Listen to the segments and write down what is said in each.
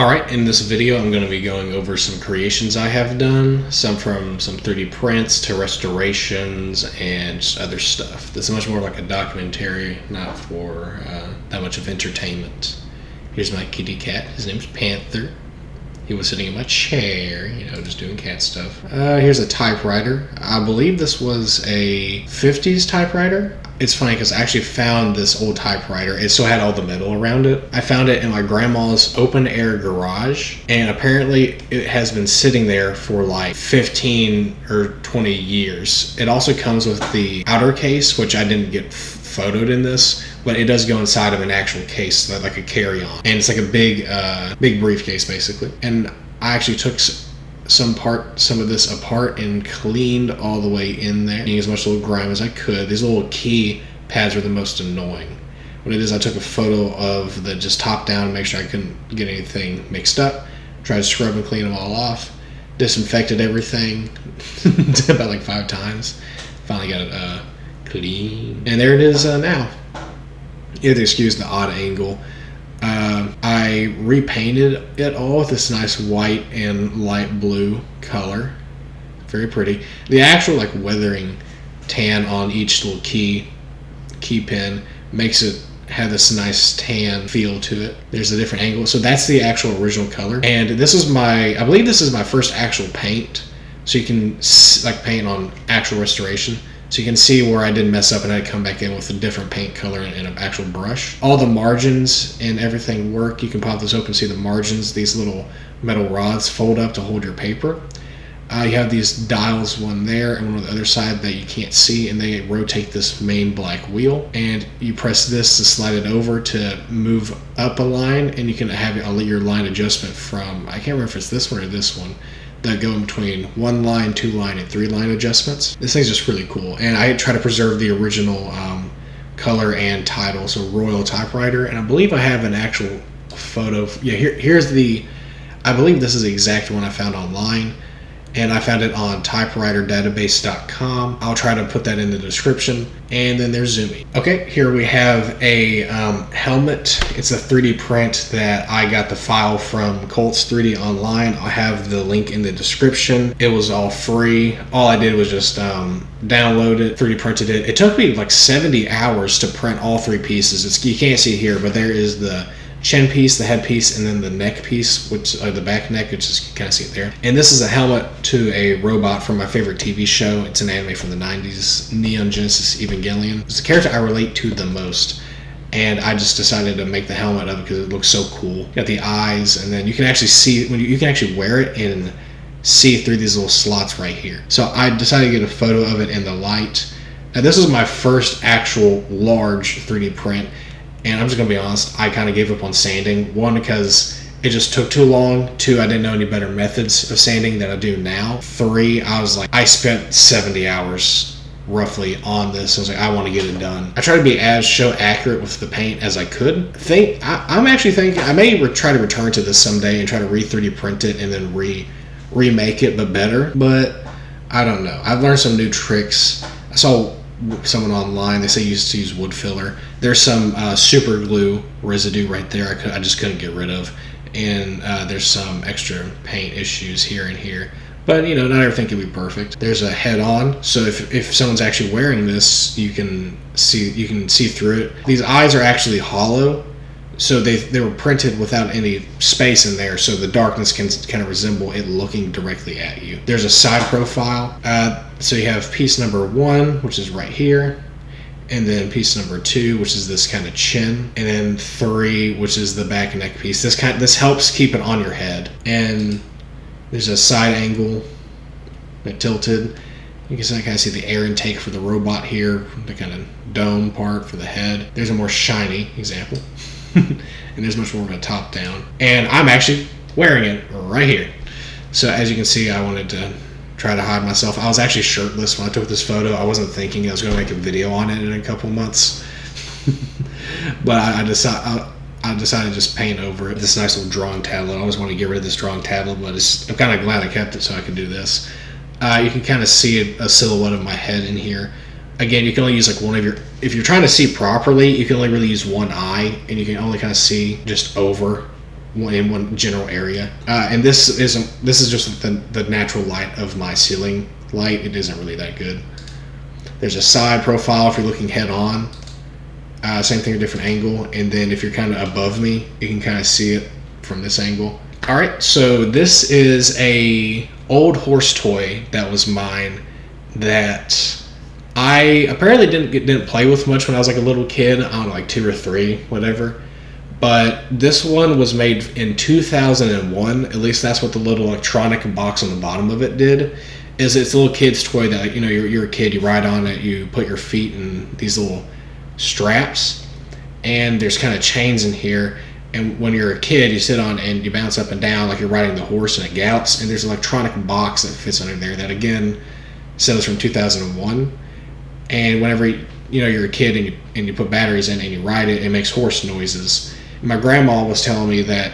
Alright, in this video I'm going to be going over some creations I have done, some from some 3D prints to restorations and just other stuff. This is much more like a documentary, not for that much of entertainment. Here's my kitty cat. His name's Panther. He was sitting in my chair, just doing cat stuff. Here's a typewriter. I believe this was a 50s typewriter. It's funny because I actually found this old typewriter. It still had all the metal around it. I found it in my grandma's open air garage, and apparently it has been sitting there for like 15 or 20 years. It also comes with the outer case, which I didn't get photoed in this, but it does go inside of an actual case, like a carry-on, and it's like a big briefcase basically. And I actually took some of this apart and cleaned all the way in there, getting as much little grime as I could. These little key pads were the most annoying. What it is, I took a photo of the just top down, make sure I couldn't get anything mixed up, tried to scrub and clean them all off, disinfected everything about like 5 times, finally got it clean, and there it is now. You have to excuse the odd angle. I repainted it all with this nice white and light blue color. Very pretty. The actual like weathering tan on each little key pin makes it have this nice tan feel to it. There's a different angle. So that's the actual original color. And this is I believe this is my first actual paint. So you can like paint on actual restoration. So you can see where I didn't mess up and I come back in with a different paint color and an actual brush. All the margins and everything work. You can pop this open and see the margins. These little metal rods fold up to hold your paper. You have these dials, one there and one on the other side that you can't see, and they rotate this main black wheel. And you press this to slide it over to move up a line, and you can have your line adjustment from, I can't remember if it's this one or this one, that go in between 1 line, 2 line, and 3 line adjustments. This thing's just really cool, and I try to preserve the original color and title, so Royal Typewriter, and I believe I have an actual photo. Yeah, here's I believe this is the exact one I found online, and I found it on typewriterdatabase.com. I'll try to put that in the description. And then there's Zumi. Okay, here we have a helmet. It's a 3D print that I got the file from Colts 3D online. I'll have the link in the description. It was all free. All I did was just download it, 3D printed it. It took me like 70 hours to print all 3 pieces. You can't see it here, but there is the chin piece, the head piece, and then the neck piece, which the back neck, which is, you kind of see it there. And this is a helmet to a robot from my favorite TV show. It's an anime from the 90s, Neon Genesis Evangelion. It's the character I relate to the most, and I just decided to make the helmet of it because it looks so cool. You got the eyes, and then you can actually see, when you can actually wear it and see through these little slots right here. So I decided to get a photo of it in the light. Now this is my first actual large 3D print. And I'm just going to be honest, I kind of gave up on sanding. 1, because it just took too long. 2, I didn't know any better methods of sanding than I do now. 3, I spent 70 hours roughly on this. I was like, I want to get it done. I try to be so accurate with the paint as I could. I'm actually thinking I may try to return to this someday and try to 3D print it and then remake it, but better. But I don't know. I've learned some new tricks. I saw someone online, they say you used to use wood filler. There's some super glue residue right there I just couldn't get rid of, and there's some extra paint issues here and here, but not everything can be perfect. There's a head-on, so if someone's actually wearing this, you can see through it. These eyes are actually hollow, so they were printed without any space in there, so the darkness can kind of resemble it looking directly at you. There's a side profile. So you have piece number 1, which is right here, and then piece number 2, which is this kind of chin, and then 3, which is the back and neck piece. This helps keep it on your head. And there's a side angle that tilted. You can kind of see the air intake for the robot here, the kind of dome part for the head. There's a more shiny example. And there's much more of a top down. And I'm actually wearing it right here. So as you can see, I wanted to try to hide myself. I was actually shirtless when I took this photo. I wasn't thinking I was going to make a video on it in a couple months. But I decided to just paint over it. This nice little drawing tablet. I always wanted to get rid of this drawing tablet, but I'm kind of glad I kept it so I could do this. You can kind of see a silhouette of my head in here. Again, you can only use like one of if you're trying to see properly, you can only really use one eye, and you can only kind of see just over in one general area. And this is just the natural light of my ceiling light. It isn't really that good. There's a side profile if you're looking head on. Same thing, a different angle. And then if you're kind of above me, you can kind of see it from this angle. All right, so this is a old horse toy that was mine that I apparently didn't play with much when I was like a little kid. I don't know, like 2 or 3, whatever. But this one was made in 2001. At least that's what the little electronic box on the bottom of it did. Is it's a little kid's toy that, you know, you're a kid, you ride on it, you put your feet in these little straps, and there's kind of chains in here. And when you're a kid, you sit on and you bounce up and down like you're riding the horse, and it gallops. And there's an electronic box that fits under there that, again, says from 2001. And whenever you're a kid and you put batteries in and you ride it, it makes horse noises. And my grandma was telling me that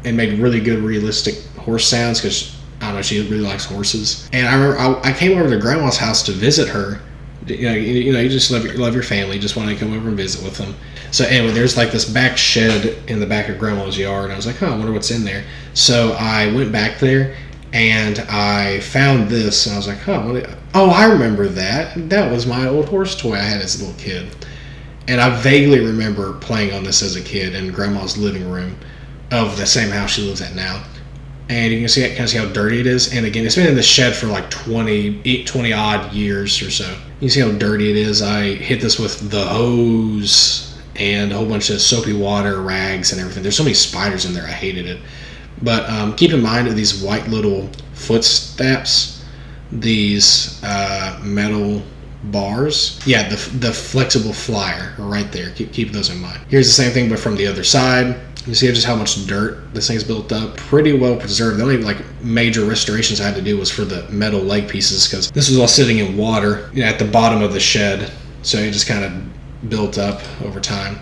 it made really good, realistic horse sounds because, I don't know, she really likes horses. And I remember I came over to Grandma's house to visit her. You just love your family, you just want to come over and visit with them. So anyway, there's like this back shed in the back of Grandma's yard, and I was like, I wonder what's in there. So I went back there and I found this, and I was like, I remember that. That was my old horse toy I had as a little kid. And I vaguely remember playing on this as a kid in Grandma's living room of the same house she lives at now. And you can see how dirty it is. And again, it's been in the shed for like 20 odd years or so. You can see how dirty it is. I hit this with the hose and a whole bunch of soapy water, rags, and everything. There's so many spiders in there, I hated it. But keep in mind these white little footsteps, these metal bars. Yeah, the flexible flyer are right there. Keep those in mind. Here's the same thing, but from the other side. You see just how much dirt this thing's built up. Pretty well preserved. The only like major restorations I had to do was for the metal leg pieces, because this was all sitting in water at the bottom of the shed. So it just kind of built up over time.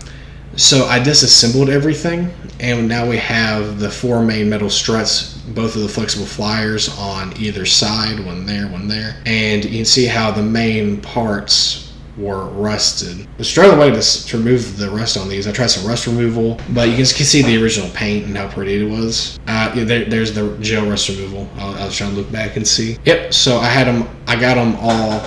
So I disassembled everything, and now we have the 4 main metal struts, both of the flexible flyers on either side, one there. And you can see how the main parts were rusted. I was struggling away to remove the rust on these. I tried some rust removal, but you can see the original paint and how pretty it was. There's the gel rust removal. I was trying to look back and see. Yep, so I got them all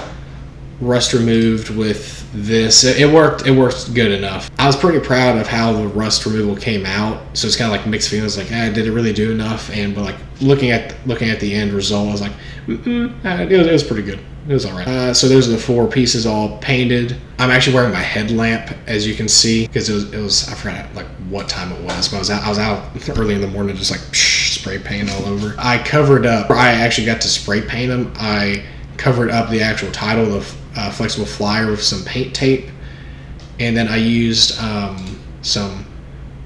rust removed with this. It worked good enough. I was pretty proud of how the rust removal came out. So it's kind of like mixed feelings, like, did it really do enough? But like looking at the end result, I was like, it was pretty good. It was all right. So those are the 4 pieces all painted. I'm actually wearing my headlamp, as you can see, because it was I forgot like what time it was, but I was out early in the morning, just like spray paint all over. I actually got to spray paint them. I covered up the actual title, the flexible flyer, with some paint tape, and then I used some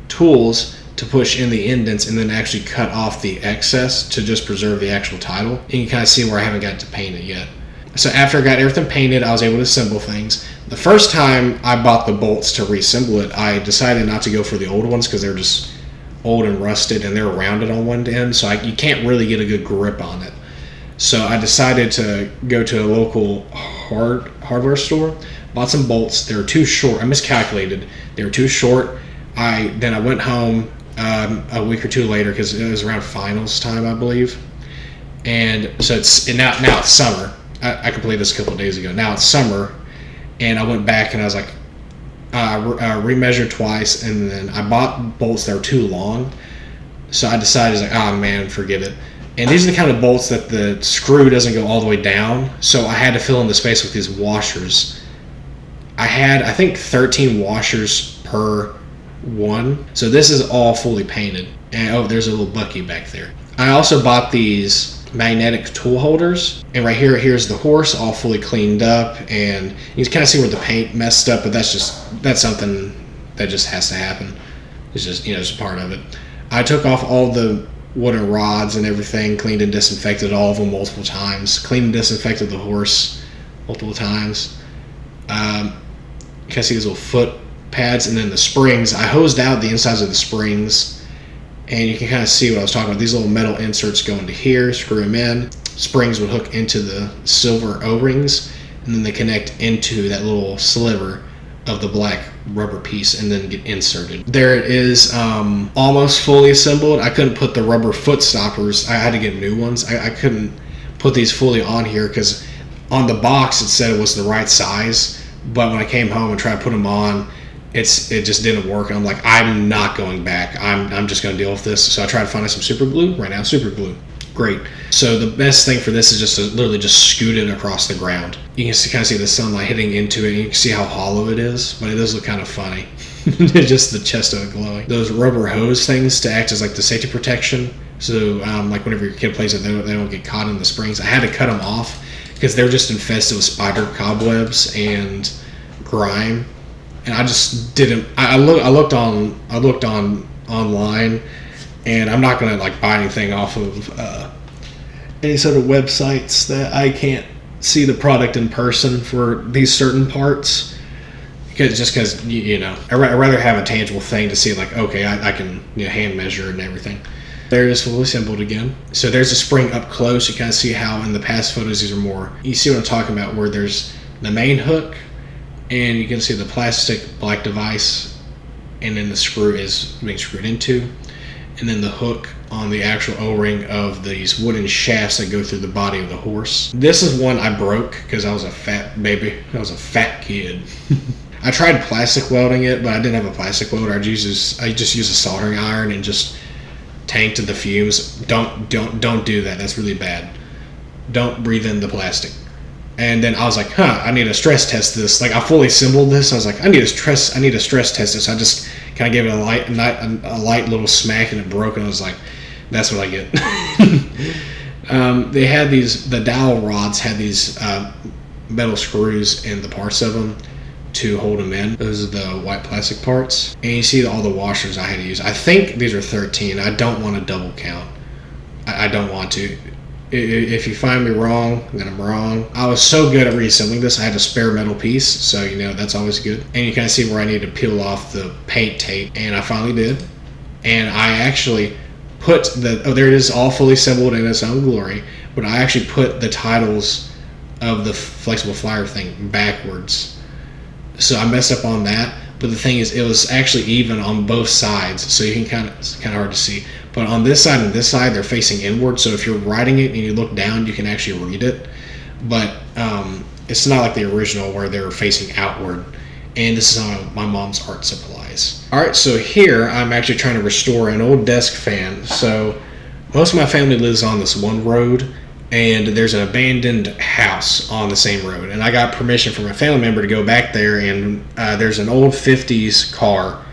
tools to push in the indents and then actually cut off the excess to just preserve the actual title. And you can kind of see where I haven't got to paint it yet. So after I got everything painted, I was able to assemble things. The first time I bought the bolts to reassemble it, I decided not to go for the old ones because they're just old and rusted and they're rounded on one end, so you can't really get a good grip on it. So I decided to go to a local hardware store, bought some bolts. They were too short. I miscalculated. They were too short. Then I went home a week or 2 later, because it was around finals time, I believe. And so now it's summer. I completed this a couple of days ago. Now it's summer, and I went back and I was like, remeasured twice, and then I bought bolts that were too long. So I decided, forget it. And these are the kind of bolts that the screw doesn't go all the way down. So I had to fill in the space with these washers. I had, I think, 13 washers per one. So this is all fully painted. And there's a little Bucky back there. I also bought these magnetic tool holders, and here's the horse all fully cleaned up, and you can kind of see where the paint messed up, but that's something that just has to happen. It's just it's part of it. I took off all the wooden rods and everything, cleaned and disinfected all of them multiple times, cleaned and disinfected the horse multiple times. You can see these little foot pads, and then the springs. I hosed out the insides of the springs, and you can kind of see what I was talking about. These little metal inserts go into here, screw them in. Springs would hook into the silver O-rings, and then they connect into that little sliver of the black rubber piece and then get inserted. There it is, almost fully assembled. I couldn't put the rubber foot stoppers. I had to get new ones. I couldn't put these fully on here because on the box it said it was the right size, but when I came home and tried to put them on, it just didn't work. I'm like, I'm not going back. I'm just going to deal with this. So I tried to find some super glue. Right now, super glue. Great. So the best thing for this is just to literally just scoot it across the ground. You can kind of see the sunlight hitting into it. You can see how hollow it is, but it does look kind of funny. Just the chest of it glowing. Those rubber hose things to act as like the safety protection. So like whenever your kid plays it, they don't get caught in the springs. I had to cut them off because they're just infested with spider cobwebs and grime. And I just didn't. I looked online, and I'm not gonna like buy anything off of any sort of websites that I can't see the product in person for these certain parts. Because you know, I'd rather have a tangible thing to see like, okay, I can hand measure and everything. There it is fully assembled again. So there's a spring up close. You kind of see how in the past photos these are more. You see what I'm talking about, where there's the main hook. And you can see the plastic black device, and then the screw is being screwed into, and then the hook on the actual O-ring of these wooden shafts that go through the body of the horse. This is one I broke because I was a fat baby. I was a fat kid. I tried plastic welding it, but I didn't have a plastic welder. I just used a soldering iron and just tanked the fumes. Don't do that. That's really bad. Don't breathe in the plastic. And then I was like, I need to stress test this. Like, I fully assembled this. I was like, I need to stress test this. I just kind of gave it a light little smack, and it broke. And I was like, that's what I get. They had the dowel rods had these metal screws in the parts of them to hold them in. Those are the white plastic parts. And you see all the washers I had to use. I think these are 13. I don't want to double count. I don't want to. If you find me wrong, then I'm wrong. I was so good at reassembling this, I had a spare metal piece, so that's always good. And you kind of see where I need to peel off the paint tape, and I finally did. And I actually put there it is, all fully assembled in its own glory, but I actually put the titles of the flexible flyer thing backwards. So I messed up on that, but the thing is, it was actually even on both sides, so you can it's kind of hard to see. But on this side and this side, they're facing inward. So if you're writing it and you look down, you can actually read it. But it's not like the original where they're facing outward. And this is on my mom's art supplies. All right, so here I'm actually trying to restore an old desk fan. So most of my family lives on this one road, and there's an abandoned house on the same road. And I got permission from a family member to go back there, and there's an old 50s car.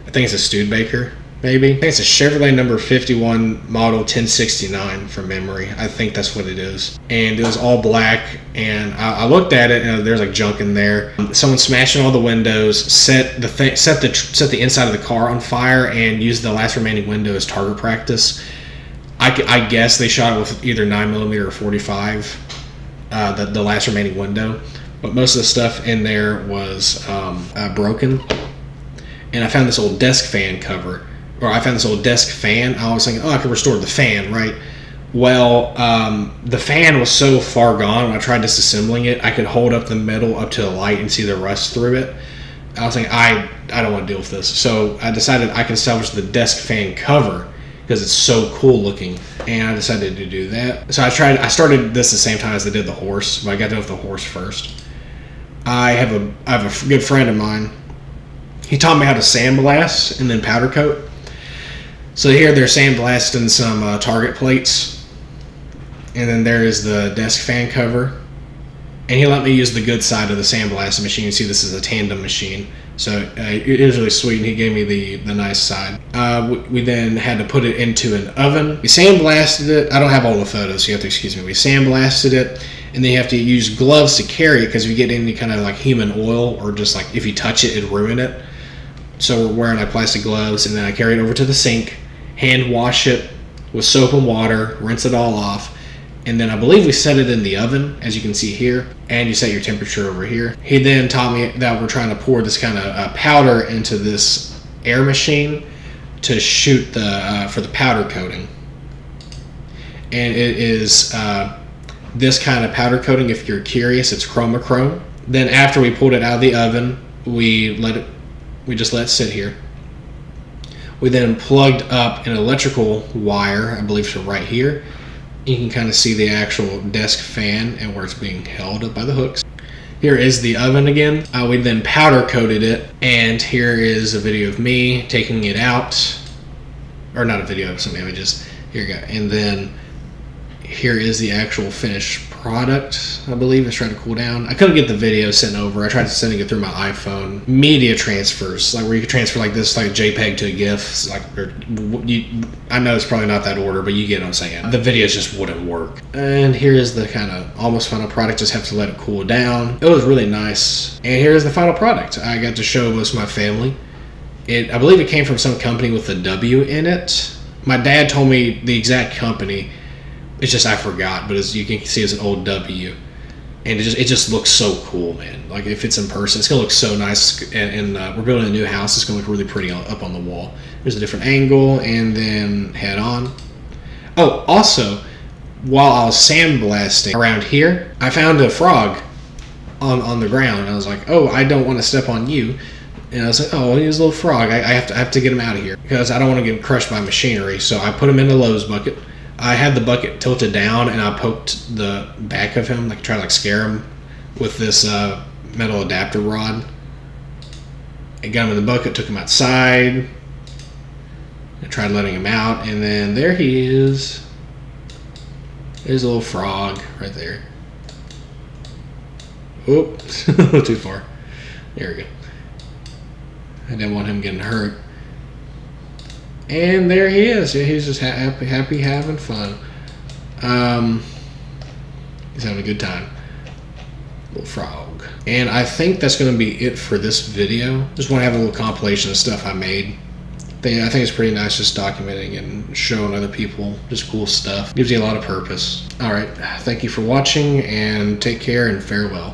I think it's a Studebaker. Maybe. I think it's a Chevrolet number 51 model 1069 from memory. I think that's what it is. And it was all black, and I looked at it, and there's like junk in there. Someone smashing all the windows, set the inside of the car on fire, and used the last remaining window as target practice. I guess they shot it with either 9mm or 45, the last remaining window. But most of the stuff in there was broken. And I found this old desk fan cover. Or I found this old desk fan. I was thinking, I could restore the fan, right? Well, the fan was so far gone when I tried disassembling it, I could hold up the metal up to the light and see the rust through it. I was thinking, I don't want to deal with this. So I decided I can salvage the desk fan cover because it's so cool looking. And I decided to do that. So I started this the same time as I did the horse, but I got done with the horse first. I have a good friend of mine. He taught me how to sandblast and then powder coat. So here they're sandblasting some target plates, and then there is the desk fan cover. And he let me use the good side of the sandblasting machine. You see, this is a tandem machine, so it was really sweet. And he gave me the nice side. We then had to put it into an oven. We sandblasted it. I don't have all the photos, so you have to excuse me. We sandblasted it, and then you have to use gloves to carry it because if you get any kind of like human oil or just like if you touch it, it'd ruin it. So we're wearing like plastic gloves, and then I carry it over to the sink. Hand wash it with soap and water, rinse it all off, and then I believe we set it in the oven, as you can see here, and you set your temperature over here. He then taught me that we're trying to pour this kind of powder into this air machine to shoot for the powder coating. And it is this kind of powder coating, if you're curious, it's chromachrome. Then after we pulled it out of the oven, We just let it sit here. We then plugged up an electrical wire, I believe, to right here. You can kind of see the actual desk fan and where it's being held up by the hooks. Here is the oven again. We then powder coated it, and here is a video of me taking it out, or not a video, of some images. Here you go. And then here is the actual finished product, I believe. It's trying to cool down. I couldn't get the video sent over. I tried sending it through my iPhone. Media transfers, like where you could transfer like this, like a JPEG to a GIF. I know it's probably not that order, but you get what I'm saying. The videos just wouldn't work. And here is the kind of almost final product. Just have to let it cool down. It was really nice. And here's the final product. I got to show most of my family. I believe it came from some company with a W in it. My dad told me the exact company. It's just I forgot, but as you can see, it's an old W, and it just looks so cool, man. Like if it's in person, it's gonna look so nice. And we're building a new house; it's gonna look really pretty up on the wall. There's a different angle, and then head on. Oh, also, while I was sandblasting around here, I found a frog on the ground, and I was like, "Oh, I don't want to step on you." And I was like, "Oh, he's a little frog. I have to get him out of here because I don't want to get crushed by machinery." So I put him in the Lowe's bucket. I had the bucket tilted down, and I poked the back of him, like try to scare him with this metal adapter rod. I got him in the bucket, took him outside. I tried letting him out, and then there he is. There's a little frog right there. Oops, too far. There we go. I didn't want him getting hurt. And there he is. Yeah, he's just happy having fun. He's having a good time. Little frog. And I think that's going to be it for this video. Just want to have a little compilation of stuff I made. I think it's pretty nice just documenting and showing other people just cool stuff. Gives you a lot of purpose. Alright, thank you for watching, and take care and farewell.